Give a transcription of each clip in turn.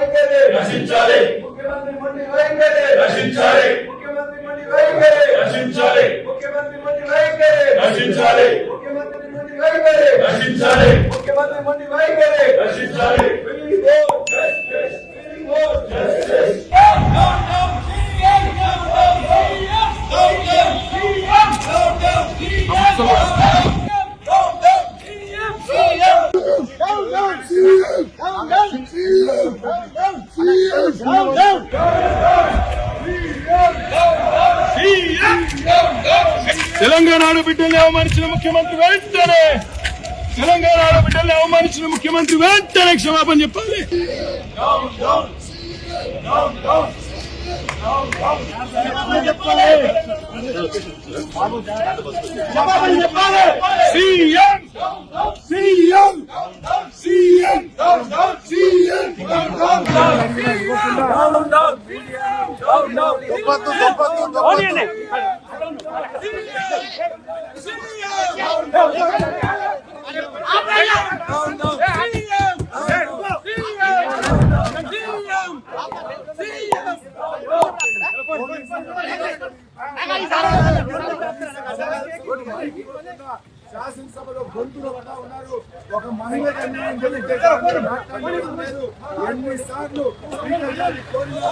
వైఖరి రక్షించాలి. ముఖ్యమంత్రి మొండి వైఖరి రక్షించాలి. ముఖ్యమంత్రి మొండి వైఖరి రక్షించాలి. ముఖ్యమంత్రి మొండి వైఖరి రక్షించాలి. ముఖ్యమంత్రి మొండి వైఖరి రక్షించాలి. ముఖ్యమంత్రి మొండి వైఖరి రక్షించాలి. We want justice. We want justice. Telangana ఆడబిడ్డల్ని అవమానించిన ముఖ్యమంత్రి వెంటనే తెలంగాణ ఆడబిడ్డల్ని అవమానించిన ముఖ్యమంత్రి వెంటనే క్షమాపణ చెప్పాలి. సీఎం సీఎం సీఎం సీఎం శాసనసభలో గొంతులు పడ్డా ఉన్నారు. ఒక మహిళకు అన్యాయం జరిగితే మాట్లాడలేదు. ఎన్నిసార్లు స్పీకర్ గారిని కోరినా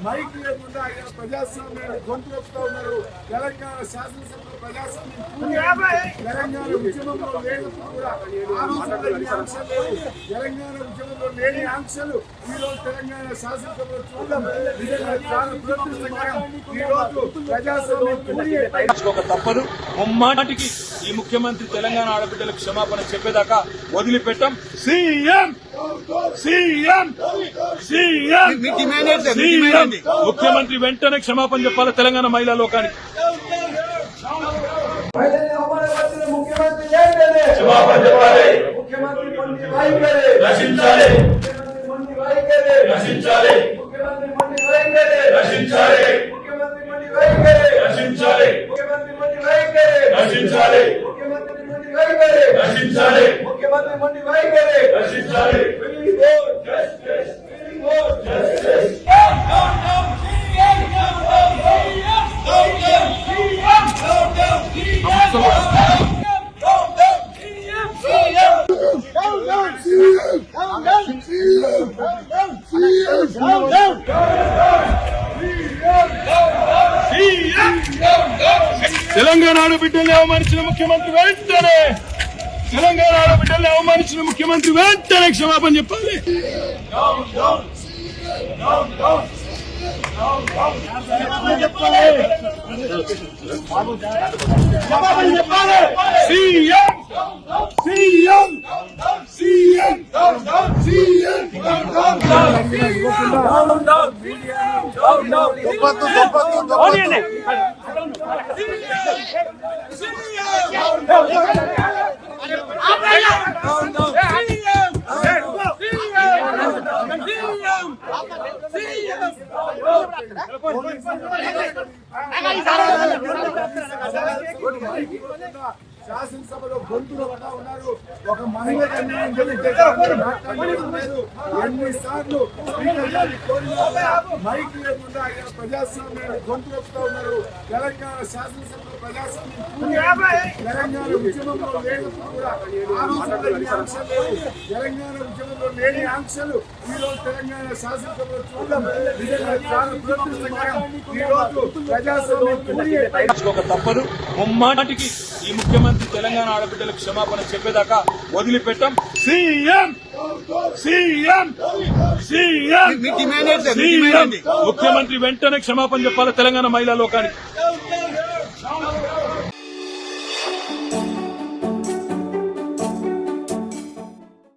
మైక్ లేకుండా ఆయన ప్రజాస్వామ్యాన్ని గొంతు వస్తూ ఉన్నారు. తెలంగాణ శాసనసభలో ప్రజాస్వామ్యం తెలంగాణ ఉద్యమంలో లేనప్పుడు కూడా ఆంక్షలు లేవు. తెలంగాణ ఉద్యమంలో లేని ఆంక్షలు ఈ రోజు తెలంగాణ శాసనసభలో చూడడం నిజంగా చాలా దురదృష్టకరం. ఈ రోజు ప్రజాస్వామ్యం తప్పదు. ముమ్మాటికి ఈ ముఖ్యమంత్రి తెలంగాణ ఆడబిడ్డలకు క్షమాపణ చెప్పేదాకా వదిలిపెట్టాం. సీఎం సీఎం సీఎం ముఖ్యమంత్రి వెంటనే క్షమాపణ చెప్పాలి తెలంగాణ మహిళా లోకానికి. ముఖ్యమంత్రి వెంటనే క్షమాపణ చెప్పాలి. ముఖ్యమంత్రి మొండి వైఖరి రక్షించాలి. ముఖ్యమంత్రి మొండి వైఖరి రక్షించాలి. ముఖ్యమంత్రి మొండి వైఖరి రక్షించాలి. ముఖ్యమంత్రి మొండి వైఖరి రక్షించాలి. ముఖ్యమంత్రి మొండి వైఖరి రక్షించాలి. ముఖ్యమంత్రి మొండి వైఖరి రక్షించాలి. ముఖ్యమంత్రి మొండి వైఖరి రక్షించాలి. We want justice. We want justice. Telangana ఆడబిడ్డల్ని అవమానించిన ముఖ్యమంత్రి వెంటనే తెలంగాణ ఆడబిడ్డల్ని అవమానించిన ముఖ్యమంత్రి వెంటనే క్షమాపణ చెప్పాలి. సీఎం సీఎం సీఎం సీఎం శాసనసభలో గొంతులు పడ్డా ఉన్నారు. ఒక మహిళకు అన్యాయం జరిగితే మాట్లాడలేదు. ఎన్నిసార్లు స్పీకర్ గారిని కోరినా మైక్ లేకుండా ఆయన ప్రజాస్వామ్యాన్ని గొంతు వస్తూ ఉన్నారు. తెలంగాణ శాసనసభలో ప్రజాస్వామ్యం తెలంగాణ ఉద్యమంలో లేనప్పుడు కూడా ఆంక్షలు లేవు. తెలంగాణ ఉద్యమంలో లేని ఆంక్షలు ఈ రోజు తెలంగాణ శాసనసభలో చూడడం నిజంగా చాలా దురదృష్టకరం. ఈ రోజు ప్రజాస్వామ్యం తప్పదు. ముమ్మాటికి ఈ ముఖ్యమంత్రి తెలంగాణ ఆడబిడ్డలకు క్షమాపణ చెప్పేదాకా వదిలిపెట్టాం. సీఎం సీఎం సీఎం ముఖ్యమంత్రి వెంటనే క్షమాపణ చెప్పాలి తెలంగాణ మహిళా లోకానికి.